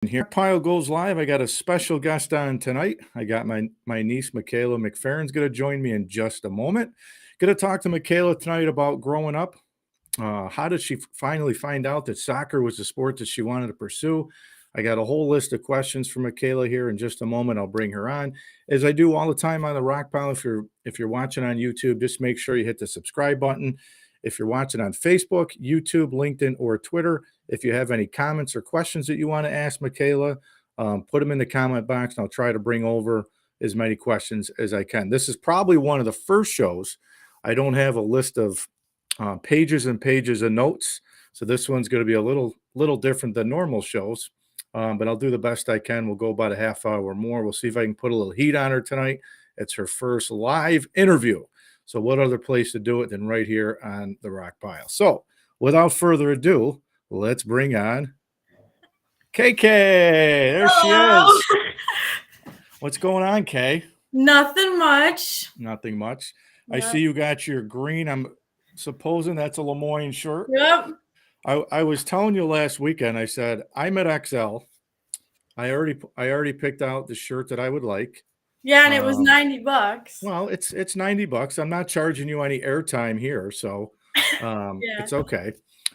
Here, Pile goes live. I got a special guest on tonight. I got my niece Mikayla McPheron's going to join me in just a moment. Going to talk to Mikayla tonight about growing up. How did she finally find out that soccer was the sport that she wanted to pursue? I got a whole list of questions for Mikayla here in just a moment. I'll bring her on, as I do all the time on the Rock Pile. If you're watching on YouTube, just make sure you hit the subscribe button. If you're watching on Facebook, YouTube, LinkedIn, or Twitter, if you have any comments or questions that you want to ask Mikayla, put them in the comment box, and I'll try to bring over as many questions as I can. This is probably one of the first shows I don't have a list of pages and pages of notes, so this one's going to be a little different than normal shows, but I'll do the best I can. We'll go about a half hour or more. We'll see if I can put a little heat on her tonight. It's her first live interview, so what other place to do it than right here on the Rock Pile? So without further ado, let's bring on KK. There she is. What's going on, Kay? Nothing much. Nothing much. Yep. I see you got your green. I'm supposing that's a Moyne shirt. Yep. I was telling you last weekend, I said, I'm at XL. I already picked out the shirt that I would like. Yeah, and it was $90. Well, it's $90. I'm not charging you any airtime here, so Yeah. It's okay.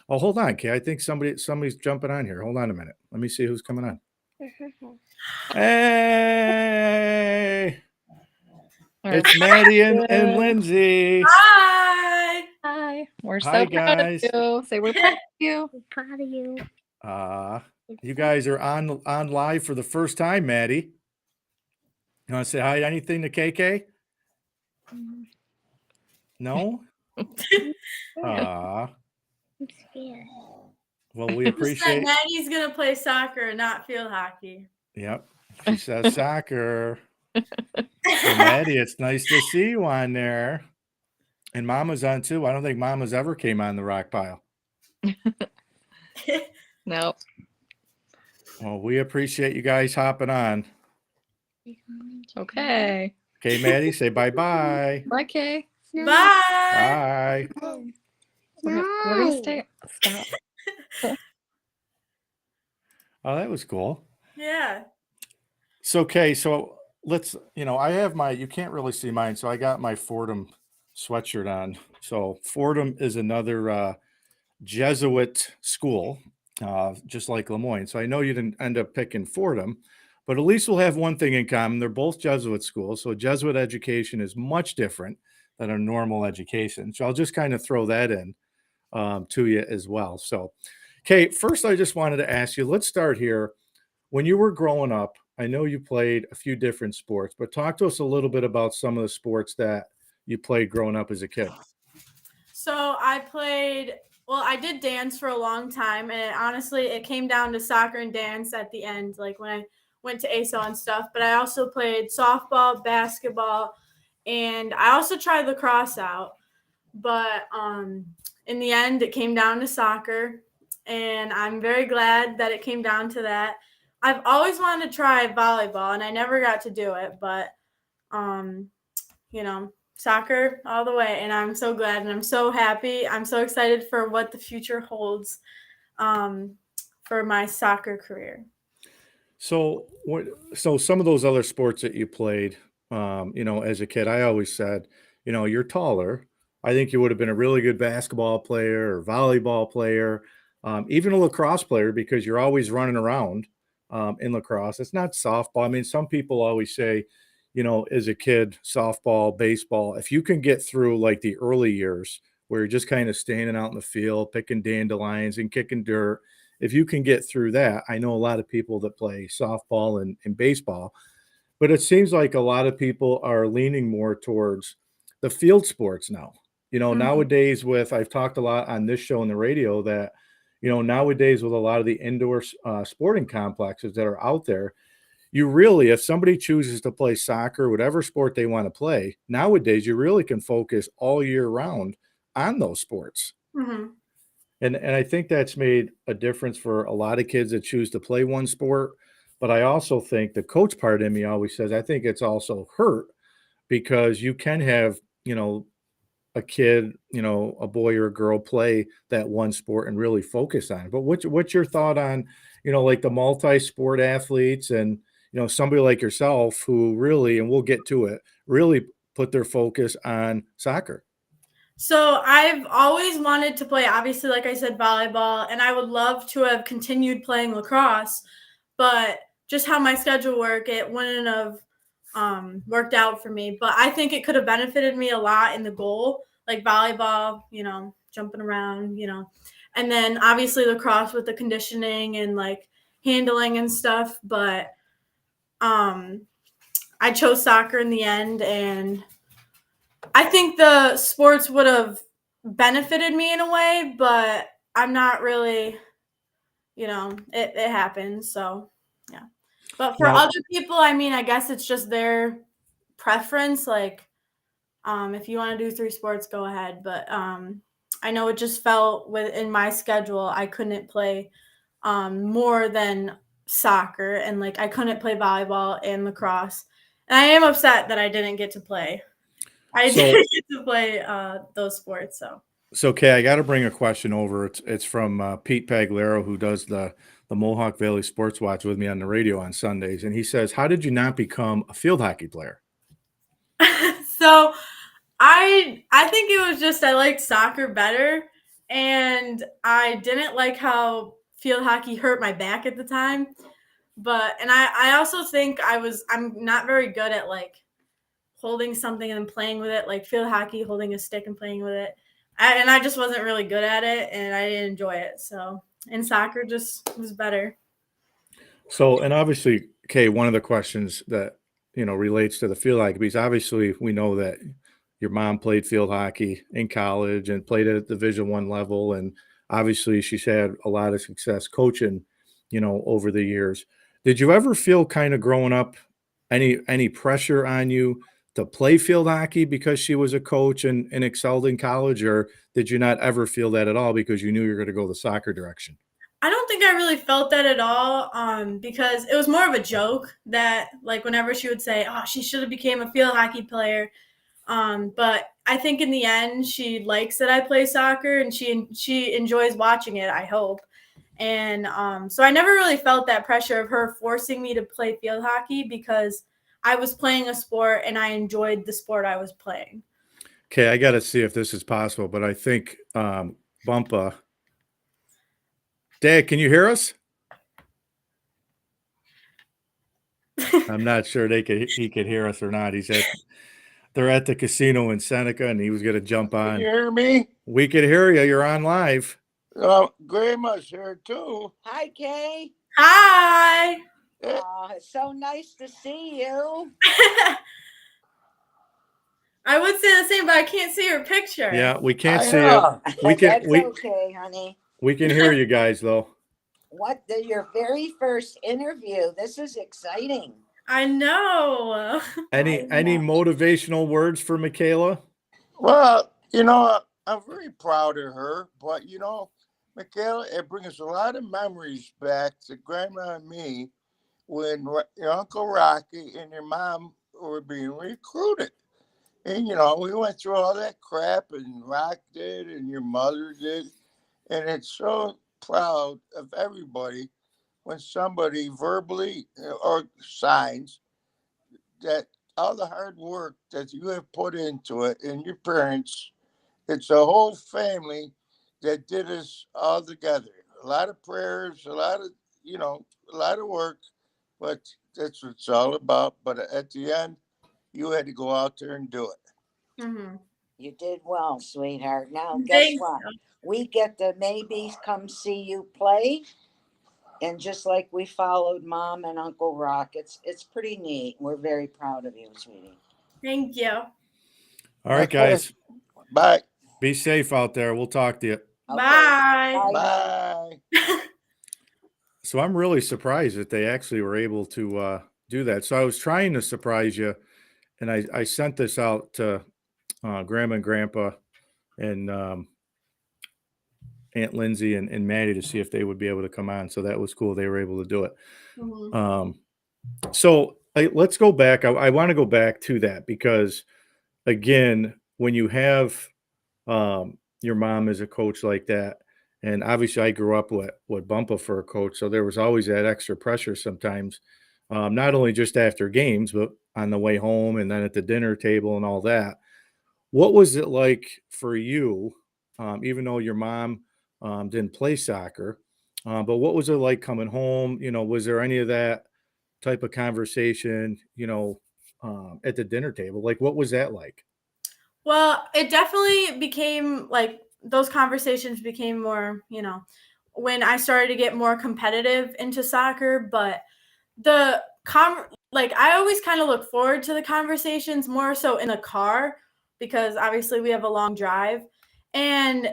Oh, hold on, Kay. I think somebody's jumping on here. Hold on a minute. Let me see who's coming on. Hey, it's Maddie and Lindsay. Hi. Hi. We're Hi, so proud guys. of you. Say we're proud of you. We're proud of you. You guys are on live for the first time, Maddie. You want to say hi to anything to KK? No? I'm scared. Well, we She said appreciate. Maddie's gonna play soccer and not field hockey. Yep. She says soccer. So Maddie, it's nice to see you on there. And Mama's on too. I don't think Mama's ever came on the Rock Pile. No. Well, we appreciate you guys hopping on. Okay. Okay, Maddie, say bye-bye. Bye, Kay. Bye. Bye. We're gonna stay. Stop. Oh, that was cool. Yeah. So, okay, so let's, I have you can't really see mine, so I got my Fordham sweatshirt on. So Fordham is another Jesuit school, just like Moyne. So I know you didn't end up picking Fordham, but at least we'll have one thing in common. They're both Jesuit schools. So Jesuit education is much different than a normal education. So I'll just kind of throw that in to you as well. So, Kate, first I just wanted to ask you, let's start here. When you were growing up, I know you played a few different sports, but talk to us a little bit about some of the sports that you played growing up as a kid. So I did dance for a long time, and honestly, it came down to soccer and dance at the end, like when I went to ASO and stuff. But I also played softball, basketball, and I also tried lacrosse out. But in the end, it came down to soccer, and I'm very glad that it came down to that. I've always wanted to try volleyball, and I never got to do it, but soccer all the way, and I'm so glad and I'm so happy. I'm so excited for what the future holds for my soccer career. So some of those other sports that you played, as a kid, I always said, you're taller. I think you would have been a really good basketball player or volleyball player, even a lacrosse player, because you're always running around in lacrosse. It's not softball. I mean, some people always say, as a kid, softball, baseball, if you can get through like the early years where you're just kind of standing out in the field, picking dandelions and kicking dirt, if you can get through that, I know a lot of people that play softball and baseball, but it seems like a lot of people are leaning more towards the field sports now. Nowadays I've talked a lot on this show and the radio that, nowadays with a lot of the indoor sporting complexes that are out there, you really, if somebody chooses to play soccer, whatever sport they want to play, nowadays you really can focus all year round on those sports. Mm-hmm. And I think that's made a difference for a lot of kids that choose to play one sport. But I also think the coach part in me always says, I think it's also hurt because you can have, a kid, a boy or a girl play that one sport and really focus on it. But what's your thought on, like the multi-sport athletes and, somebody like yourself who really, and we'll get to it, really put their focus on soccer? So I've always wanted to play, obviously, like I said, volleyball, and I would love to have continued playing lacrosse, but just how my schedule worked, it wouldn't have worked out for me. But I think it could have benefited me a lot in the goal, like volleyball, jumping around, and then obviously lacrosse with the conditioning and like handling and stuff. But I chose soccer in the end, and I think the sports would have benefited me in a way, but I'm not really, it happens. So, yeah. But for Now, other people, I mean, I guess it's just their preference. Like, if you want to do 3 sports, go ahead. But I know it just felt within my schedule, I couldn't play more than soccer, and like I couldn't play volleyball and lacrosse. And I am upset that I didn't get to play. I So- didn't get to play those sports. So, Kay, I got to bring a question over. It's from Pete Paglero, who does the Mohawk Valley Sports Watch with me on the radio on Sundays, and he says, "How did you not become a field hockey player?" So I think it was just I liked soccer better, and I didn't like how field hockey hurt my back at the time. But and I also think I'm not very good at like holding something and playing with it, like field hockey, holding a stick and playing with it. I just wasn't really good at it, and I didn't enjoy it. So, and soccer just was better. So, and obviously, Kay, one of the questions that relates to the field hockey, because obviously we know that your mom played field hockey in college and played at Division I level, and obviously she's had a lot of success coaching, over the years. Did you ever feel kind of growing up any pressure on you to play field hockey because she was a coach and excelled in college, or did you not ever feel that at all because you knew you were going to go the soccer direction? I don't think I really felt that at all, because it was more of a joke that like whenever she would say, "Oh, she should have became a field hockey player," but I think in the end she likes that I play soccer and she enjoys watching it, I hope. And so I never really felt that pressure of her forcing me to play field hockey because I was playing a sport and I enjoyed the sport I was playing. Okay, I got to see if this is possible, but I think Bumpa. Dad, can you hear us? I'm not sure he could hear us or not. They're at the casino in Seneca, and he was going to jump Can on. you hear me? We could hear you. You're on live. Grandma's here too. Hi, Kay. Hi. It's so nice to see you. I would say the same, but I can't see your picture. Yeah, we can't I see you. know. That's okay, honey. We can hear you guys though. Your very first interview. This is exciting. I know. Any motivational words for Mikayla? Well, I'm very proud of her, but Mikayla, it brings a lot of memories back to Grandma and me when your Uncle Rocky and your mom were being recruited. And, we went through all that crap, and Rock did, and your mother did. And it's so proud of everybody when somebody verbally or signs that all the hard work that you have put into it and your parents, it's a whole family that did us all together. A lot of prayers, a lot of work, but that's what it's all about. But at the end, you had to go out there and do it. Mm-hmm. You did well, sweetheart. Now, guess Thanks. what? We get to maybe come see you play. And just like we followed Mom and Uncle Rock, it's pretty neat. We're very proud of you, sweetie. Thank you. All right, Okay. guys. Bye. Be safe out there. We'll talk to you. Okay. Bye. Bye. So I'm really surprised that they actually were able to do that. So I was trying to surprise you, and I sent this out to Grandma and Grandpa and Aunt Lindsay and Maddie to see if they would be able to come on. So that was cool. They were able to do it. Mhm. So let's go back. I want to go back to that because, again, when you have your mom as a coach like that, And obviously, I grew up with Bumpa for a coach, so there was always that extra pressure sometimes, not only just after games, but on the way home and then at the dinner table and all that. What was it like for you, even though your mom didn't play soccer, but what was it like coming home? Was there any of that type of conversation, at the dinner table? Like, what was that like? Well, it definitely became like those conversations became more, when I started to get more competitive into soccer, but the like I always kind of look forward to the conversations more so in the car because obviously we have a long drive and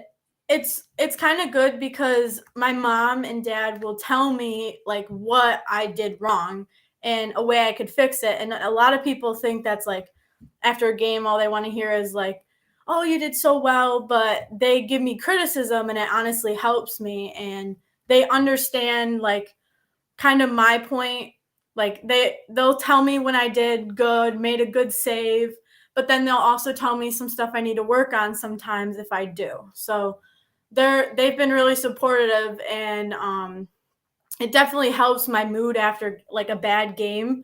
it's kind of good because my mom and dad will tell me like what I did wrong and a way I could fix it. And a lot of people think that's like after a game all they want to hear is like, "Oh, you did so well," but they give me criticism and it honestly helps me and they understand like kind of my point. Like they'll tell me when I did good, made a good save, but then they'll also tell me some stuff I need to work on sometimes if I do. So they've been really supportive and it definitely helps my mood after like a bad game.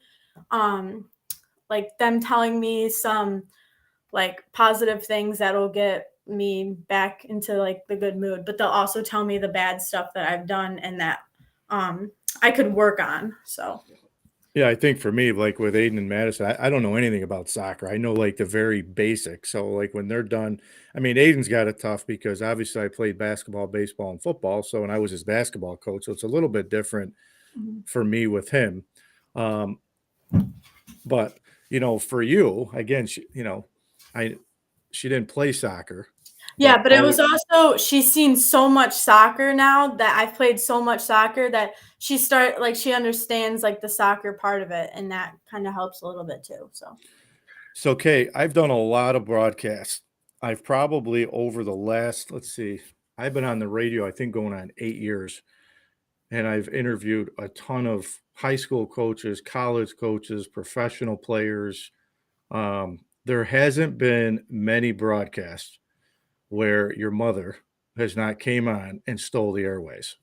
Um like them telling me some like positive things that'll get me back into like the good mood, but they'll also tell me the bad stuff that I've done and that I could work on. So Yeah, I think for me, like with Aiden and Madison, I don't know anything about soccer. I know like the very basics. So like when they're done, I mean, Aiden's got it tough because obviously I played basketball, baseball, and football. So and I was his basketball coach. So it's a little bit different mhm. for me with him. Um, but for you, again, I she didn't play soccer, Yeah, but but it was always, also she's seen so much soccer now that I've played so much soccer that she understands like the soccer part of it and that kind of helps a little bit too. So so Kay, I've done a lot of broadcasts. I've probably over the last, let's see, I've been on the radio, I think going on 8 years. And I've interviewed a ton of high school coaches, college coaches, professional players. There hasn't been many broadcasts where your mother has not came on and stole the airways.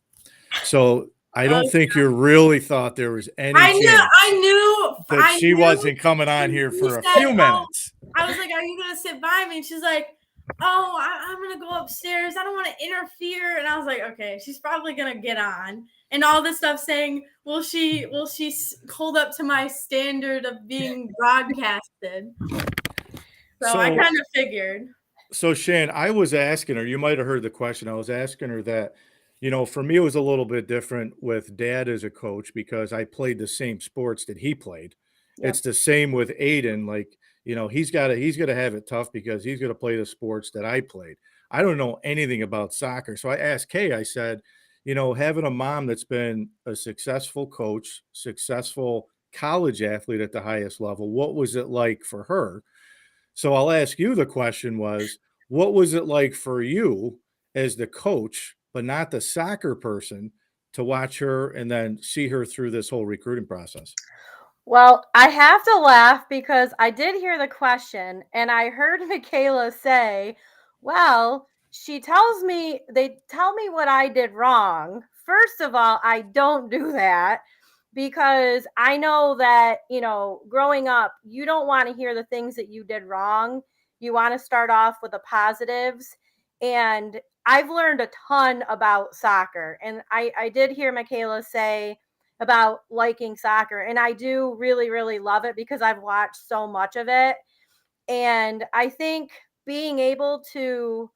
So I uh, don't think you really thought there was any I knew, chance I knew, that I she knew. wasn't coming on She here for a said, few "Oh," minutes. I was like, "Are you gonna sit by me?" And she's like, "Oh, I'm gonna go upstairs. I don't want to interfere." And I was like, "Okay, she's probably gonna get on." And all this stuff saying, "Will she hold up to my standard of being broadcasted?" So I So kind of figured. So Shan, I was asking her, you might have heard the question. I was asking her that, for me, it was a little bit different with dad as a coach because I played the same sports that he played. Yep. It's the same with Aiden. Like, he's gotta have it tough because he's gonna play the sports that I played. I don't know anything about soccer. So I asked Kay, I said, having a mom that's been a successful coach, successful college athlete at the highest level, what was it like for her? So I'll ask you the question was, what was it like for you as the coach, but not the soccer person, to watch her and then see her through this whole recruiting process? Well, I have to laugh because I did hear the question and I heard Michaela say, well, they tell me what I did wrong. First of all, I don't do that because I know that, growing up, you don't want to hear the things that you did wrong. You want to start off with the positives. And I've learned a ton about soccer. And I did hear Michaela say, about liking soccer. And I do really, really love it because I've watched so much of it. And I think being able to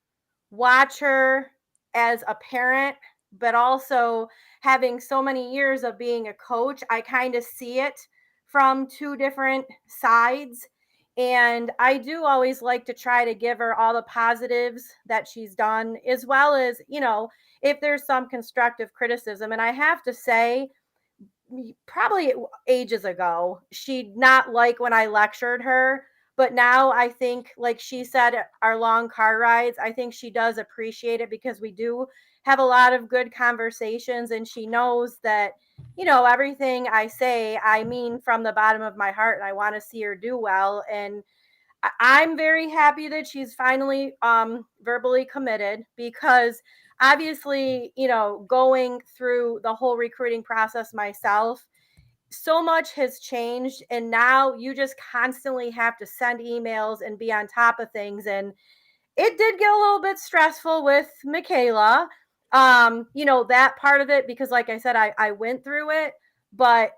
watch her as a parent, but also having so many years of being a coach, I kind of see it from two different sides. And I do always like to try to give her all the positives that she's done, as well as, if there's some constructive criticism. And I have to say, probably ages ago, she'd not like when I lectured her. But now I think, like she said, our long car rides, I think she does appreciate it because we do have a lot of good conversations. And she knows that, everything I say, I mean from the bottom of my heart. And I want to see her do well. And I'm very happy that she's finally verbally committed because obviously, going through the whole recruiting process myself, so much has changed, and now you just constantly have to send emails and be on top of things. And it did get a little bit stressful with Mikayla. That part of it, because like I said, I went through it, but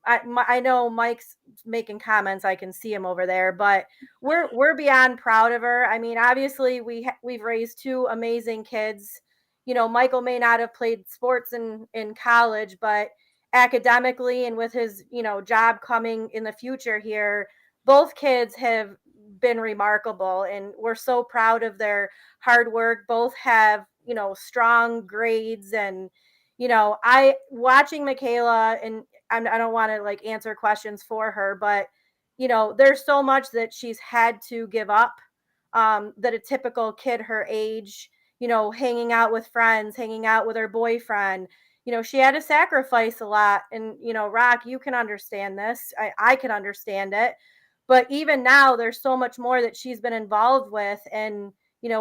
I know Mike's making comments. I can see him over there, but we're beyond proud of her. I mean, obviously we've raised two amazing kids. Michael may not have played sports in college, but academically and with his job coming in the future here, both kids have been remarkable, and we're so proud of their hard work. Both have strong grades, and I watching Mikayla, and I don't want to like answer questions for her, but there's so much that she's had to give up, that a typical kid her age, hanging out with friends, hanging out with her boyfriend, she had to sacrifice a lot. And Rock, you can understand this. I can understand it. But even now, there's so much more that she's been involved with. And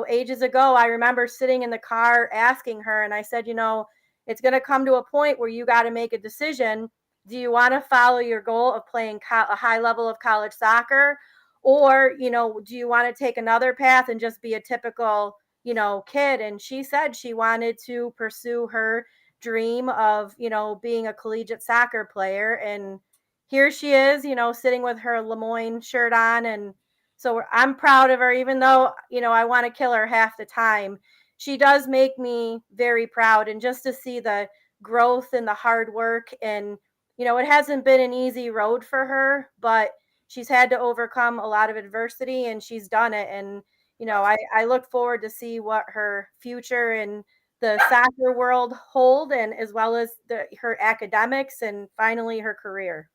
ages ago, I remember sitting in the car asking her, and I said, it's going to come to a point where you got to make a decision. Do you want to follow your goal of playing a high level of college soccer? Or, do you want to take another path and just be a typical, kid? And she said she wanted to pursue her dream of, being a collegiate soccer player. And here she is, sitting with her Moyne shirt on. And so I'm proud of her, even though, I want to kill her half the time. She does make me very proud. And just to see the growth and the hard work, and, it hasn't been an easy road for her, but she's had to overcome a lot of adversity, and she's done it. And, I look forward to see what her future and the soccer world hold, and as well as her academics and finally her career.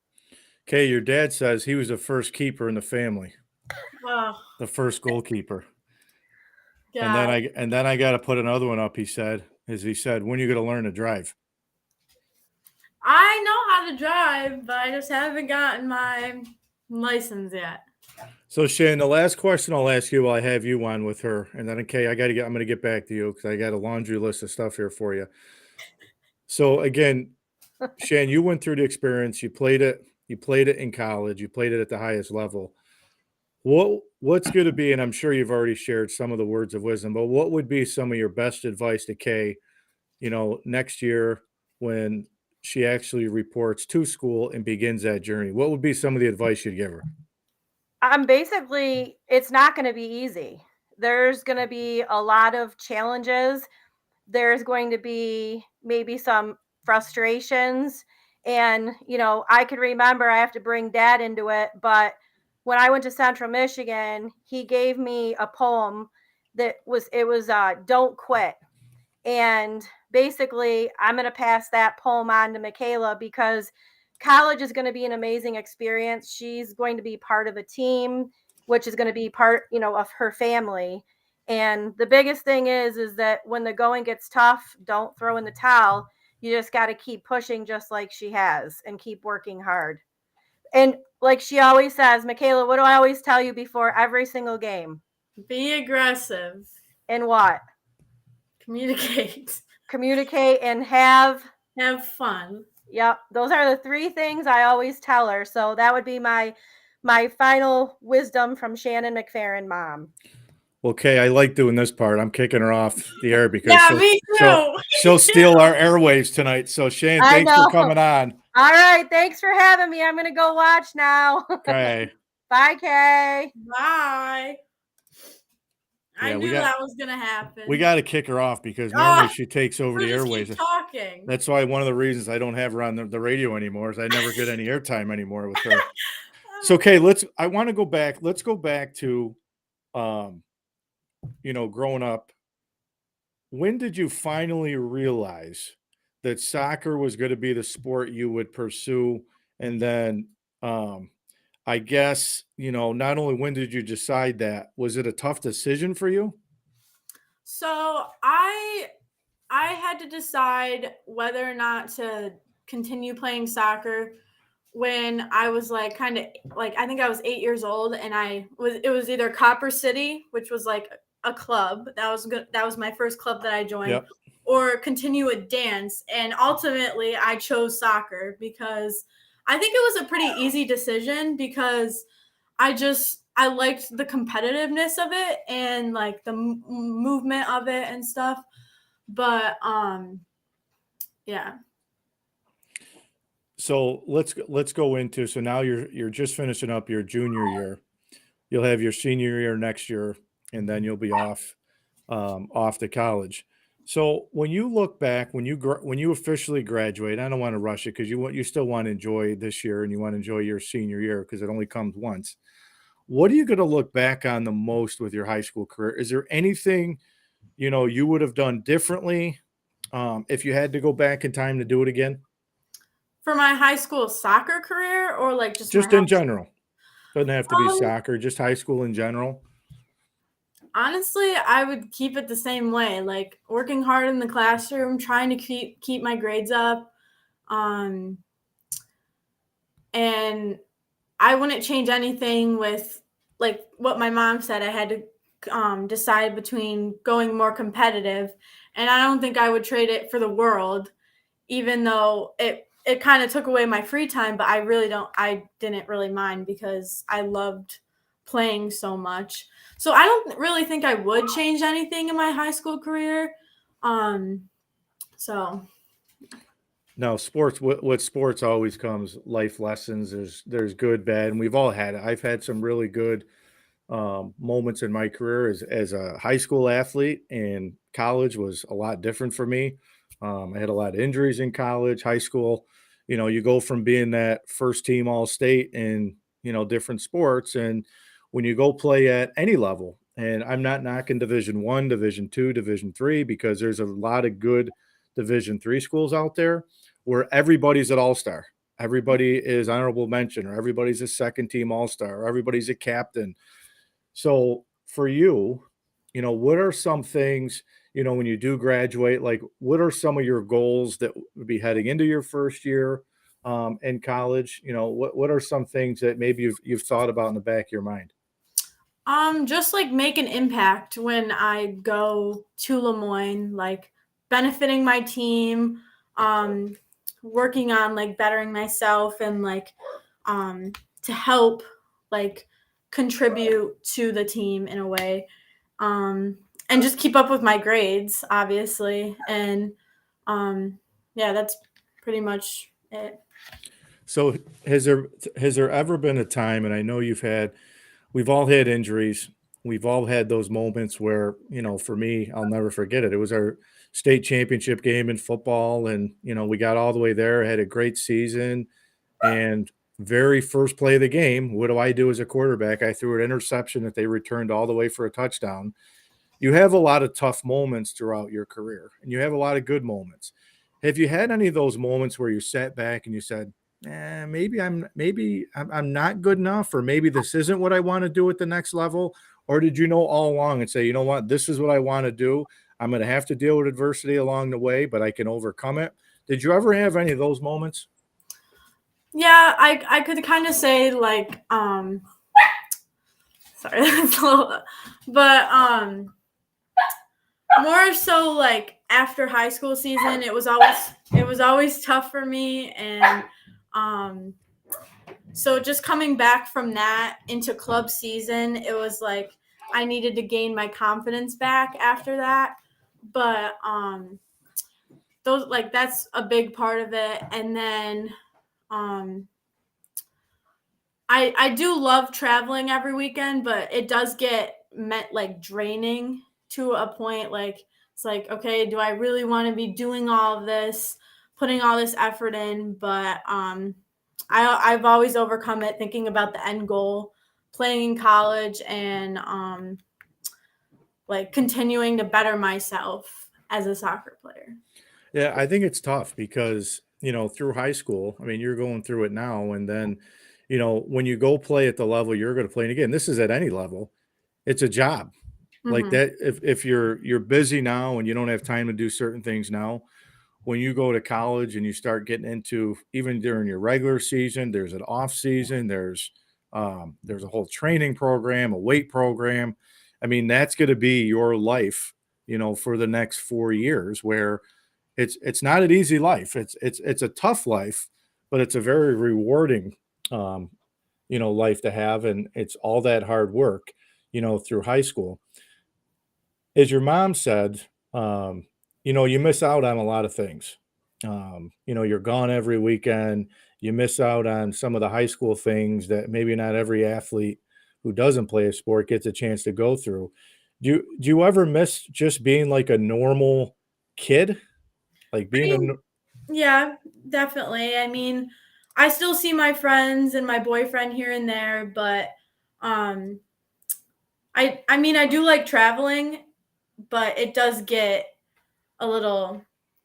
Okay, your dad says he was the first keeper in the family, Oh, the first goalkeeper. God. And then I got to put another one up. He said, when are you going to learn to drive? I know how to drive, but I just haven't gotten my license yet. So Shane, the last question I'll ask you while I have you on with her, and then okay, I'm going to get back to you because I got a laundry list of stuff here for you. So again, Shane, you went through the experience. You played it in college. You played it at the highest level. What's going to be, and I'm sure you've already shared some of the words of wisdom, but what would be some of your best advice to Kay, next year when she actually reports to school and begins that journey? What would be some of the advice you'd give her? Basically, it's not going to be easy. There's going to be a lot of challenges. There's going to be maybe some frustrations. And, I can remember, I have to bring dad into it, but when I went to Central Michigan, he gave me a poem that was Don't Quit. And basically, I'm going to pass that poem on to Mikayla, because college is going to be an amazing experience. She's going to be part of a team, which is going to be part, of her family. And the biggest thing is that when the going gets tough, don't throw in the towel. You just got to keep pushing, just like she has, and keep working hard. And like she always says, Mikayla, what do I always tell you before every single game? Be aggressive. And what? Communicate. Communicate and have fun. Yep, those are the three things I always tell her. So that would be my final wisdom from Shannon McPheron, mom. Okay, I like doing this part. I'm kicking her off the air because me too. she'll steal our airwaves tonight. So Shane, I thanks for know. coming on. All right, thanks for having me. I'm gonna go watch now. Okay. Bye, Kay. Bye. I Yeah, knew that was gonna happen. We got to kick her off because normally she takes over the Just airwaves. keep talking. That's why one of the reasons I don't have her on the radio anymore is I never get any airtime anymore with her. So, okay, I want to go back. Let's go back to, growing up. When did you finally realize that soccer was going to be the sport you would pursue? And then, I guess, not only when did you decide that, was it a tough decision for you? So I had to decide whether or not to continue playing soccer when I was like kind of like I think I was 8 years old, and it was either Copper City, which was like a club. That was good. That was my first club that I joined. Yep. Or continue with dance. And ultimately, I chose soccer because I think it was a pretty easy decision because I liked the competitiveness of it and like the movement of it and stuff. But yeah. So let's go into, so now you're just finishing up your junior year. You'll have your senior year next year, and then you'll be off to college. So when you look back, when you officially graduate, I don't want to rush it because you still want to enjoy this year and you want to enjoy your senior year because it only comes once. What are you going to look back on the most with your high school career? Is there anything you would have done differently if you had to go back in time to do it again? For my high school soccer career or like just Just my in general. Doesn't have to be Um, soccer, just high school in general. honestly, I would keep it the same way, like working hard in the classroom, trying to keep my grades up. Um, and I wouldn't change anything with like what my mom said. I had to decide between going more competitive, and I don't think I would trade it for the world, even though it kind of took away my free time. But I didn't really mind because I loved playing so much. So I don't really think I would change anything in my high school career. So No, sports. What sports always comes life lessons. There's good, bad, and we've all had it. I've had some really good moments in my career as a high school athlete, and college was a lot different for me. I had a lot of injuries in college, high school. You go from being that first team all state in different sports, and when you go play at any level, and I'm not knocking Division 1, Division 2, Division 3 because there's a lot of good Division 3 schools out there where everybody's an all-star. Everybody is honorable mention, or everybody's a second team all-star, or everybody's a captain. So for you, what are some things, when you do graduate, like what are some of your goals that would be heading into your first year in college? What are some things that maybe you've thought about in the back of your mind? just like make an impact when I go to Lemoyne, like benefiting my team, um, working on like bettering myself and like to help like contribute to the team in a way. Um, and just keep up with my grades, obviously. And yeah, that's pretty much it. So has there ever been a time, and I know we've all had injuries. We've all had those moments where, for me, I'll never forget it. It was our state championship game in football, and, we got all the way there, had a great season, and very first play of the game, what do I do as a quarterback? I threw an interception that they returned all the way for a touchdown. You have a lot of tough moments throughout your career, and you have a lot of good moments. Have you had any of those moments where you sat back and you said, maybe I'm not good enough, or maybe this isn't what I want to do at the next level? Or did you know all along and say, you know what, this is what I want to do. I'm going to have to deal with adversity along the way, but I can overcome it. Did you ever have any of those moments? Yeah, I could kind of say like sorry, that's a little, but more so like after high school season, it was always tough for me, and so just coming back from that into club season, it was like I needed to gain my confidence back after that. But those like that's a big part of it. And then um I do love traveling every weekend, but it does get like draining to a point. Like it's like, okay, do I really want to be doing all of this, putting all this effort in? But I've always overcome it thinking about the end goal, playing in college, and like continuing to better myself as a soccer player. Yeah, I think it's tough because, through high school, I mean, you're going through it now. And then, when you go play at the level you're going to play, and again, this is at any level, it's a job. Like Hmm. that, if you're busy now and you don't have time to do certain things now, when you go to college and you start getting into, even during your regular season, there's an off season, there's a whole training program, a weight program. I mean, that's going to be your life, for the next 4 years, where it's not an easy life. It's a tough life, but it's a very rewarding, um, life to have, and it's all that hard work, through high school. As your mom said, you miss out on a lot of things. You're gone every weekend. You miss out on some of the high school things that maybe not every athlete who doesn't play a sport gets a chance to go through. Do you ever miss just being like a normal kid? Like I being a mean, yeah, definitely. I mean, I still see my friends and my boyfriend here and there, but um I mean, I do like traveling, but it does get a little,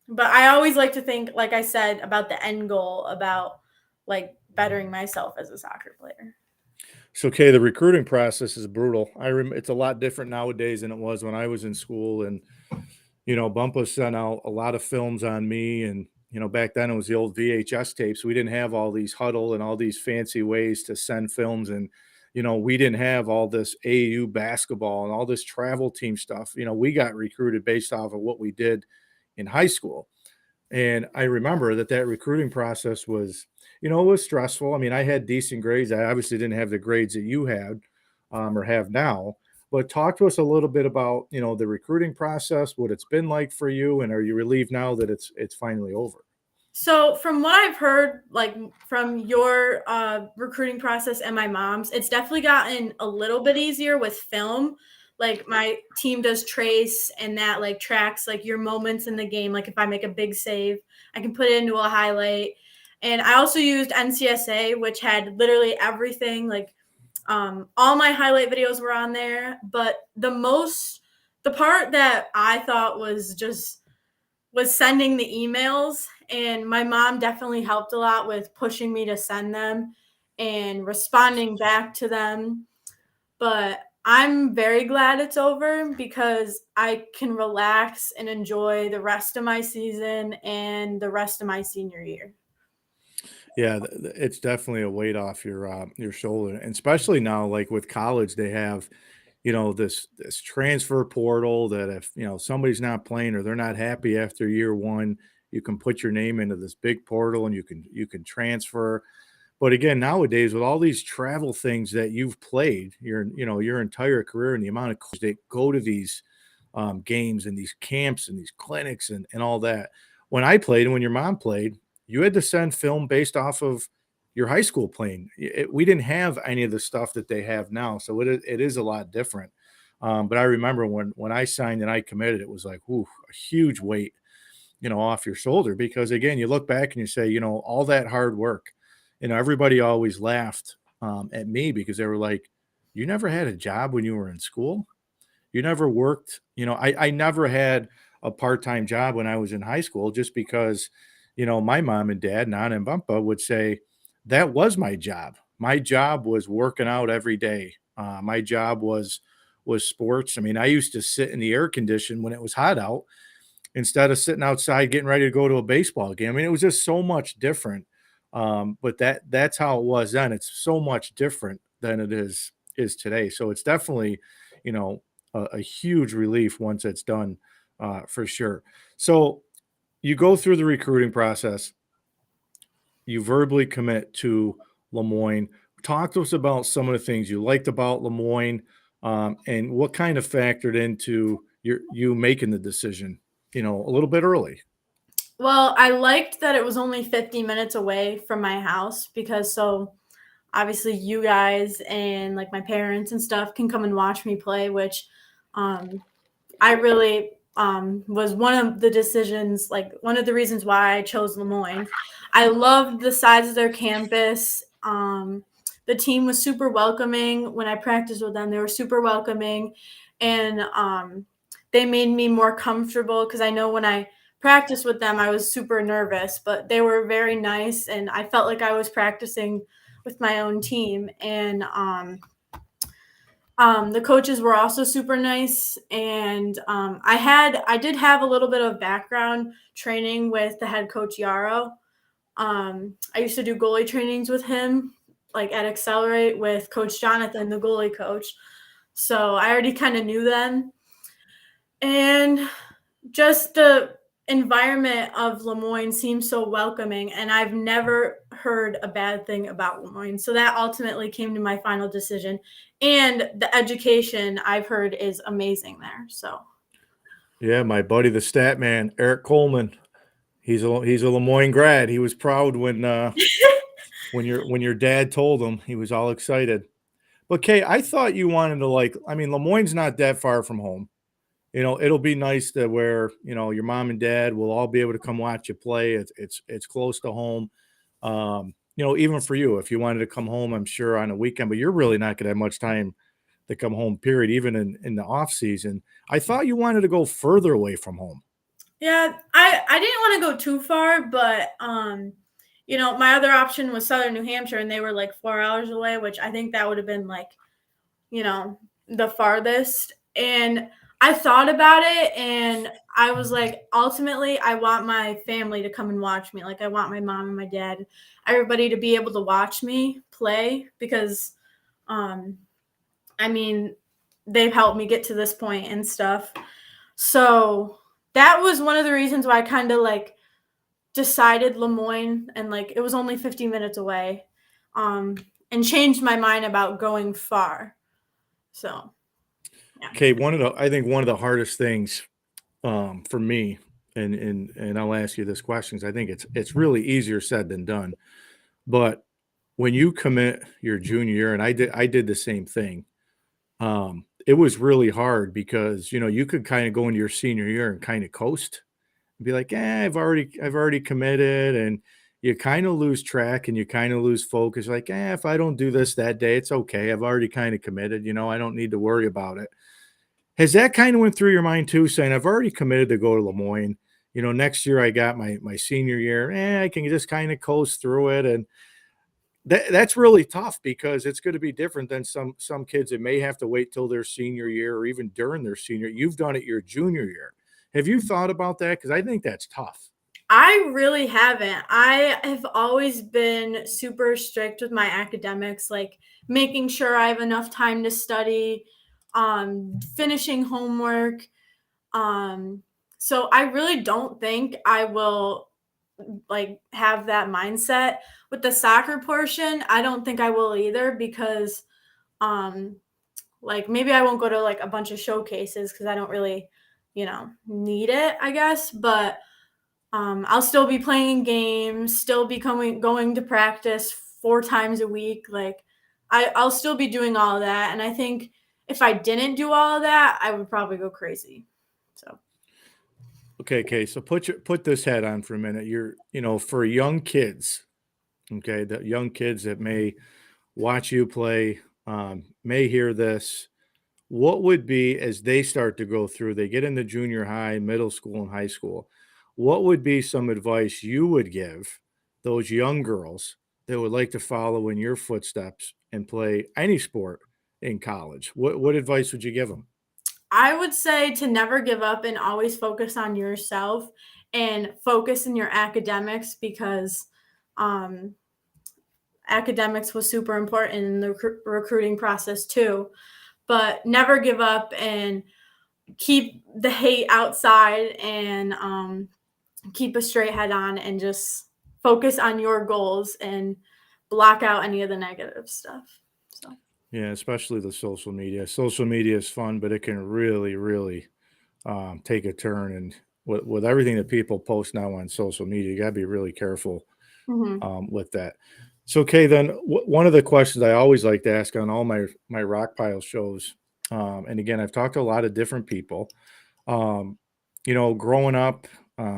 but I always like to think, like I said, about the end goal, about like bettering myself as a soccer player. So, okay, the recruiting process is brutal. It's a lot different nowadays than it was when I was in school, and Bumpo sent out a lot of films on me, and back then it was the old VHS tapes. We didn't have all these huddle and all these fancy ways to send films, and we didn't have all this AU basketball and all this travel team stuff. We got recruited based off of what we did in high school. And I remember that recruiting process was, it was stressful. I mean, I had decent grades. I obviously didn't have the grades that you had, or have now. But talk to us a little bit about, the recruiting process, what it's been like for you, and are you relieved now that it's finally over? So from what I've heard, like from your recruiting process and my mom's, it's definitely gotten a little bit easier with film. Like my team does trace, and that like tracks like your moments in the game. Like if I make a big save, I can put it into a highlight. And I also used NCSA, which had literally everything. Like all my highlight videos were on there. But the part that I thought was sending the emails, and my mom definitely helped a lot with pushing me to send them and responding back to them. But I'm very glad it's over because I can relax and enjoy the rest of my season and the rest of my senior year. Yeah, it's definitely a weight off your shoulder, and especially now, like with college, they have, this transfer portal that if somebody's not playing or they're not happy after year one, you can put your name into this big portal and you can transfer. But again, nowadays with all these travel things that you've played your entire career, and the amount of coaches that go to these games and these camps and these clinics and all that. When I played and when your mom played, you had to send film based off of your high school playing. We didn't have any of the stuff that they have now, so it is a lot different. But I remember when I signed and I committed, it was like, whew, a huge weight, off your shoulder, because again, you look back and you say, all that hard work. Everybody always laughed at me because they were like, "You never had a job when you were in school? You never worked?" I never had a part-time job when I was in high school, just because, my mom and dad, Nana and Bumpa, would say that was my job. My job was working out every day. My job was sports. I mean, I used to sit in the air condition when it was hot out instead of sitting outside getting ready to go to a baseball game. I mean, it was just so much different. But that's how it was then. It's so much different than it is today. So it's definitely, you know, a huge relief once it's done, for sure. So you go through the recruiting process, you verbally commit to Lemoyne. Talk to us about some of the things you liked about Lemoyne, and what kind of factored into you making the decision, a little bit early. Well, I liked that it was only 50 minutes away from my house because so obviously you guys and like my parents and stuff can come and watch me play, which um, I really was one of the decisions, like one of the reasons why I chose Lemoyne. I loved the size of their campus. The team was super welcoming. When I practiced with them, they were super welcoming, and they made me more comfortable because I know when I practiced with them, I was super nervous, but they were very nice, and I felt like I was practicing with my own team. And the coaches were also super nice, and I did have a little bit of background training with the head coach Yarrow. I used to do goalie trainings with him, like at Accelerate with Coach Jonathan, the goalie coach. So I already kind of knew them. And just the environment of Lemoyne seems so welcoming, and I've never heard a bad thing about Lemoyne. So that ultimately came to my final decision. And the education I've heard is amazing there. So Yeah, my buddy, the stat man, Eric Coleman. He's a Lemoyne grad. He was proud when your dad told him. He was all excited. But Kay, I thought you wanted to I mean, Lemoyne's not that far from home. It'll be nice to where, your mom and dad will all be able to come watch you play. It's close to home. Even for you, if you wanted to come home, I'm sure on a weekend, but you're really not gonna have much time to come home, period, even in the off season. I thought you wanted to go further away from home. yeah, I didn't want to go too far, but my other option was Southern New Hampshire, and they were like 4 hours away, which I think that would have been like, the farthest. And I thought about it, and I was like, ultimately, I want my family to come and watch me. Like, I want my mom and my dad, everybody to be able to watch me play because, I mean, they've helped me get to this point and stuff. So that was one of the reasons why I kind of like decided Lemoyne, and like it was only 50 minutes away, and changed my mind about going far. So yeah. Okay, I think one of the hardest things for me, and I'll ask you this question 'cause I think it's really easier said than done. But when you commit your junior year, and I did the same thing, it was really hard because you could kind of go into your senior year and kind of coast and be like, I've already committed, and you kind of lose track and you kind of lose focus. Like, if I don't do this that day, it's okay. I've already kind of committed. I don't need to worry about it. Has that kind of went through your mind too, saying I've already committed to go to Lemoyne? Next year I got my senior year. I can just kind of coast through it, and that's really tough because it's going to be different than some kids that may have to wait till their senior year or even during their senior. You've done it your junior year. Have you thought about that? Because I think that's tough. I really haven't. I have always been super strict with my academics, like making sure I have enough time to study, finishing homework. So I really don't think I will like have that mindset with the soccer portion. I don't think I will either because um like maybe I won't go to like a bunch of showcases because I don't really, need it, I guess. But I'll still be playing games, still be going to practice 4 times a week. Like I'll still be doing all of that. And I think if I didn't do all of that, I would probably go crazy. So Okay. So put this hat on for a minute. For young kids, okay, the young kids that may watch you play, may hear this. What would be as they start to go through, they get into junior high, middle school, and high school, what would be some advice you would give those young girls that would like to follow in your footsteps and play any sport in college? What advice would you give them? I would say to never give up and always focus on yourself and focus in your academics because um, academics was super important in the recruiting process too. But never give up and keep the hate outside and keep a straight head on and just focus on your goals and block out any of the negative stuff. So Yeah, especially the social media. Social media is fun, but it can really, really take a turn. And with everything that people post now on social media, you got to be really careful mhm. with that. So, okay, then one of the questions I always like to ask on all my rock pile shows, and again, I've talked to a lot of different people. Um, growing up,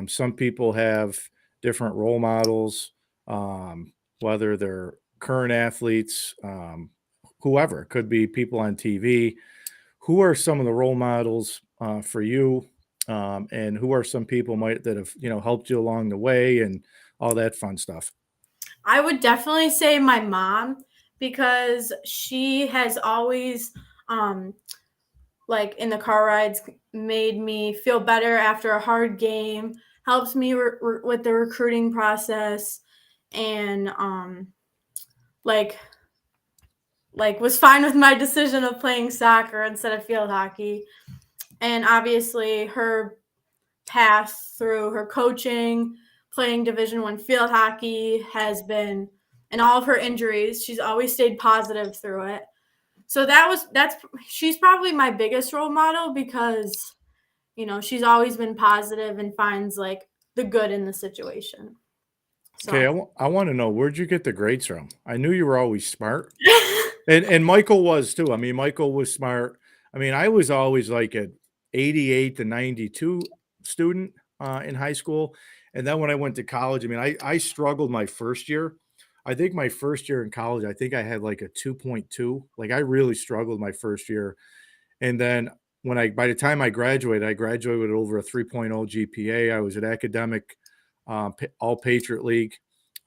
some people have different role models, whether they're current athletes, whoever, could be people on TV. Who are some of the role models for you? And who are some people might that have helped you along the way and all that fun stuff? I would definitely say my mom because she has always um like in the car rides made me feel better after a hard game, helps me with the recruiting process and like like was fine with my decision of playing soccer instead of field hockey. And obviously her path through her coaching, playing Division I field hockey has been, and all of her injuries, she's always stayed positive through it. So she's probably my biggest role model because, she's always been positive and finds like the good in the situation. Okay, So I want to know, where'd you get the grades from? I knew you were always smart, and Michael was too. I mean, Michael was smart. I mean, I was always like a 88 to 92 student in high school, and then when I went to college, I mean, I struggled my first year. I think my first year in college, I think I had like a 2.2. Like I really struggled my first year, and then by the time I graduated with over a 3.0 GPA. I was at academic, all Patriot League,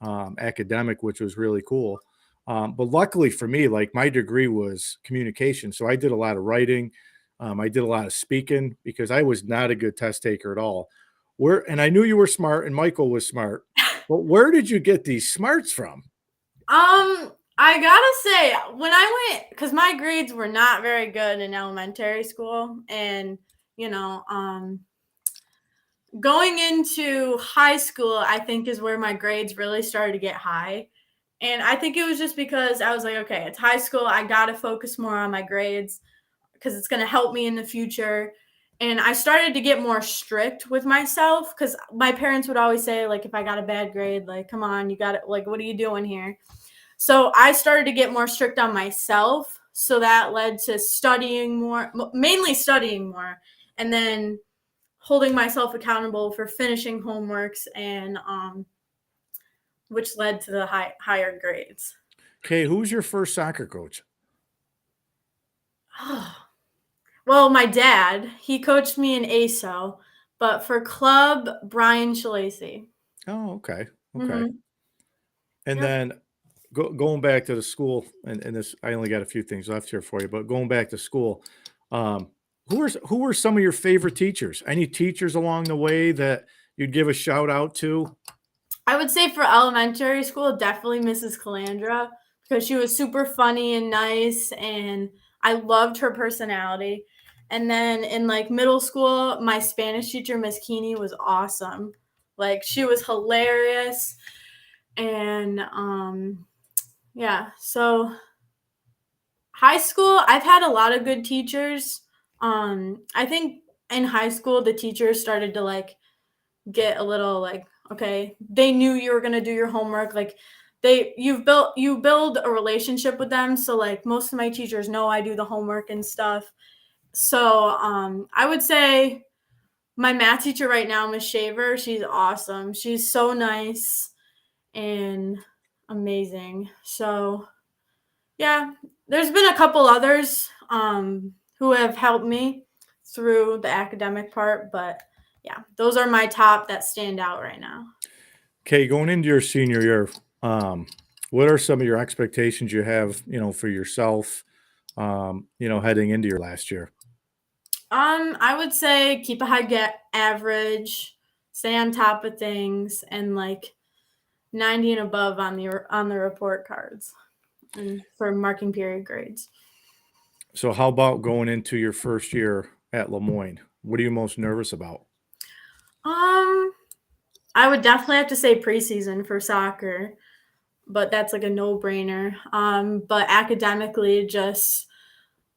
academic, which was really cool. But luckily for me, like my degree was communication, so I did a lot of writing. I did a lot of speaking because I was not a good test taker at all. And I knew you were smart, and Michael was smart. But where did you get these smarts from? I gotta say, when I went, because my grades were not very good in elementary school, and going into high school, I think is where my grades really started to get high. And I think it was just because I was like, okay, it's high school. I got to focus more on my grades because it's going to help me in the future. And I started to get more strict with myself because my parents would always say, like, if I got a bad grade, like, come on, you got it. Like, what are you doing here? So I started to get more strict on myself. So that led to studying more, mainly studying more. And then holding myself accountable for finishing homeworks and which led to the higher grades. Okay, who's your first soccer coach? Well, my dad, he coached me in ASO, but for club, Brian Shalacy. Oh, okay. Okay. Mhm. And Yep. then going back to the school, and this, I only got a few things left here for you, but going back to school, um, who were some of your favorite teachers? Any teachers along the way that you'd give a shout out to? I would say for elementary school, definitely Mrs. Calandra because she was super funny and nice, and I loved her personality. And then in like middle school, my Spanish teacher, Miss Keeney, was awesome. Like she was hilarious, and yeah. So high school, I've had a lot of good teachers. I think in high school, the teachers started to like get a little like, okay, they knew you were gonna do your homework. Like you build a relationship with them. So like most of my teachers know I do the homework and stuff. So I would say my math teacher right now, Miss Shaver, she's awesome. She's so nice and amazing. So yeah, there's been a couple others who have helped me through the academic part, but yeah, those are my top that stand out right now. Okay, going into your senior year, what are some of your expectations you have, for yourself, heading into your last year? I would say keep a high get average, stay on top of things, and like 90 and above on the report cards, and for marking period grades. So how about going into your first year at Moyne? What are you most nervous about? I would definitely have to say preseason for soccer, but that's like a no-brainer. But academically, just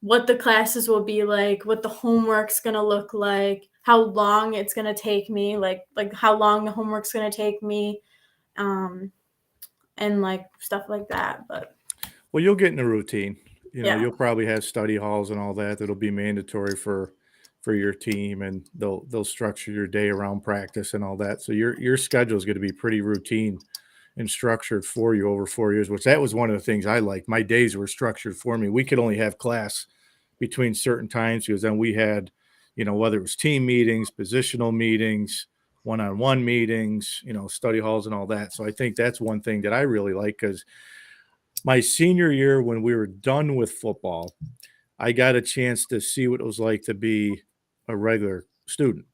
what the classes will be like, what the homework's gonna look like, how long it's gonna take me, like how long the homework's gonna take me, and like stuff like that. But Well, you'll get in a routine. yeah, You'll probably have study halls and all that that'll be mandatory for your team, and they'll structure your day around practice and all that. So your schedule is going to be pretty routine and structured for you over 4 years, which that was one of the things I liked. My days were structured for me. We could only have class between certain times because then we had, whether it was team meetings, positional meetings, one-on-one meetings, study halls and all that. So I think that's one thing that I really like because my senior year, when we were done with football, I got a chance to see what it was like to be a regular student.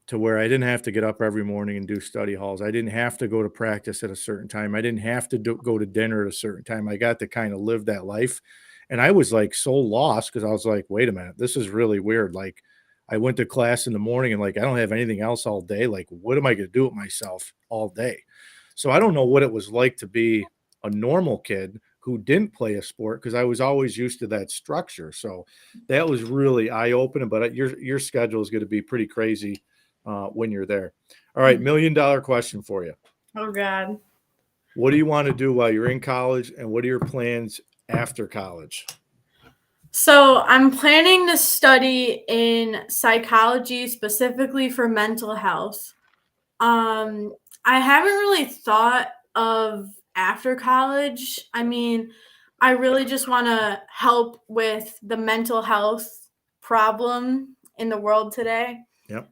to where I didn't have to get up every morning and do study halls. I didn't have to go to practice at a certain time. I didn't have to go to dinner at a certain time. I got to kind of live that life. And I was like so lost because I was like, wait a minute, this is really weird. Like I went to class in the morning and like I don't have anything else all day. Like, what am I going to do with myself all day? So I don't know what it was like to be a normal kid who didn't play a sport because I was always used to that structure. So that was really eye-opening. But your schedule is going to be pretty crazy when you're there. All right, $1 million question for you. Oh God. What do you want to do while you're in college, and what are your plans after college? So I'm planning to study in psychology specifically for mental health. I haven't really thought of after college. I mean, I really just want to help with the mental health problem in the world today. Yep.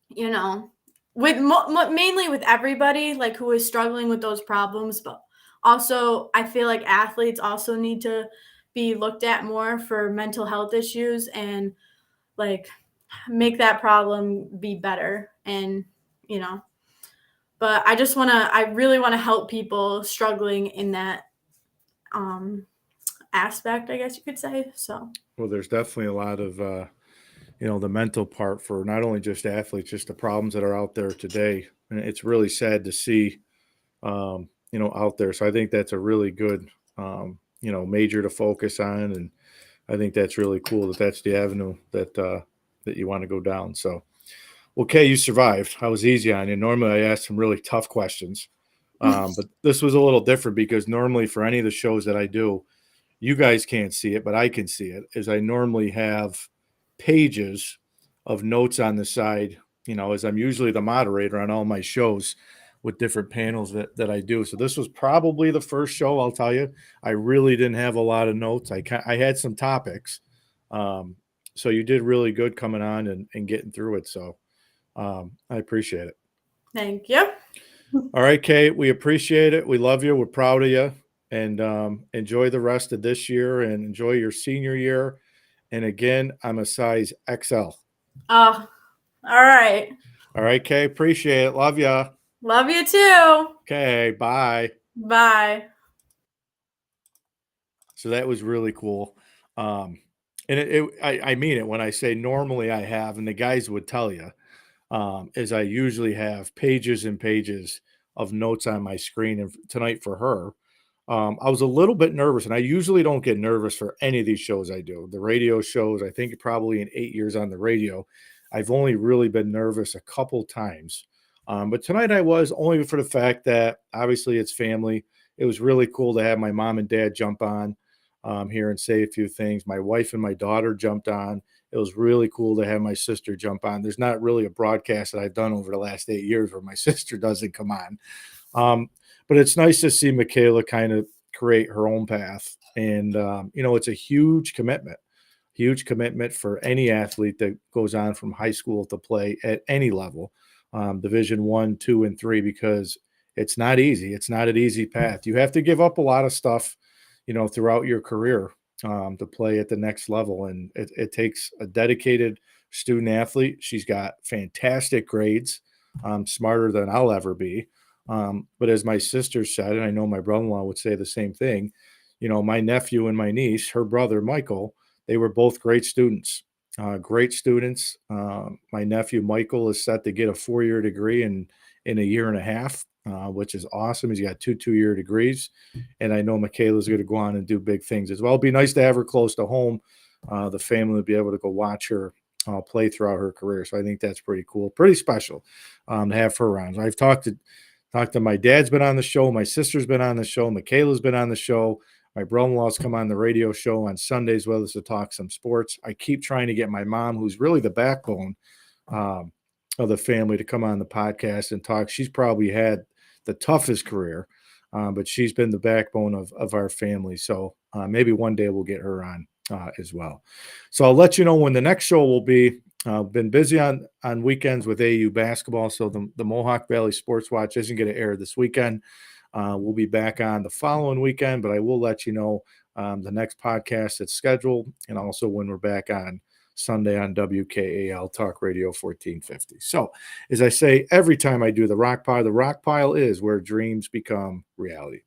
You know, with mainly with everybody like who is struggling with those problems, but also I feel like athletes also need to be looked at more for mental health issues and like make that problem be better. And you know, but I really want to help people struggling in that aspect, I guess you could say. So Well, there's definitely a lot of the mental part for not only just athletes, just the problems that are out there today. And it's really sad to see, out there. So I think that's a really good, major to focus on. And I think that's really cool that that's the avenue that you want to go down. So, okay, you survived. I was easy on you. Normally I ask some really tough questions. But this was a little different because normally for any of the shows that I do, you guys can't see it, but I can see it, is I normally have pages of notes on the side, as I'm usually the moderator on all my shows with different panels that I do. So this was probably the first show, I'll tell you. I really didn't have a lot of notes. I had some topics. So you did really good coming on and getting through it. So I appreciate it. thank you. All right, Kate, we appreciate it. We love you. We're proud of you. And enjoy the rest of this year and enjoy your senior year. And again, I'm a size XL. Oh, all right. All right, Kay, appreciate it. Love ya. Love you too. Okay, bye. Bye. So that was really cool. And I mean it when I say normally I have, and the guys would tell you, is I usually have pages and pages of notes on my screen. And tonight for her, I was a little bit nervous, and I usually don't get nervous for any of these shows I do. The radio shows, I think probably in 8 years on the radio, I've only really been nervous a couple times. But tonight I was, only for the fact that obviously it's family. It was really cool to have my mom and dad jump on here and say a few things. My wife and my daughter jumped on. It was really cool to have my sister jump on. There's not really a broadcast that I've done over the last 8 years where my sister doesn't come on. But it's nice to see Mikayla kind of create her own path. And, it's a huge commitment for any athlete that goes on from high school to play at any level, Division 1, 2, and 3, because it's not easy. It's not an easy path. You have to give up a lot of stuff, throughout your career to play at the next level. And it takes a dedicated student athlete. She's got fantastic grades, smarter than I'll ever be. But as my sister said, and I know my brother-in-law would say the same thing, my nephew and my niece, her brother, Michael, they were both great students. My nephew, Michael, is set to get a 4-year degree in a year and a half, which is awesome. He's got 2 2-year degrees. And I know Mikayla's going to go on and do big things as well. It'd be nice to have her close to home. The family would be able to go watch her play throughout her career. So I think that's pretty cool, pretty special to have her around. I've talked to my dad's been on the show. My sister's been on the show. Mikayla's been on the show. My brother-in-law's come on the radio show on Sundays with us to talk some sports. I keep trying to get my mom, who's really the backbone of the family, to come on the podcast and talk. She's probably had the toughest career, but she's been the backbone of our family. So maybe one day we'll get her on as well. So I'll let you know when the next show will be. Been busy on weekends with AU basketball, so the Mohawk Valley Sports Watch isn't going to air this weekend. We'll be back on the following weekend, but I will let you know the next podcast that's scheduled and also when we're back on. Sunday on WKAL Talk Radio 1450. So, as I say every time I do the rock pile is where dreams become reality.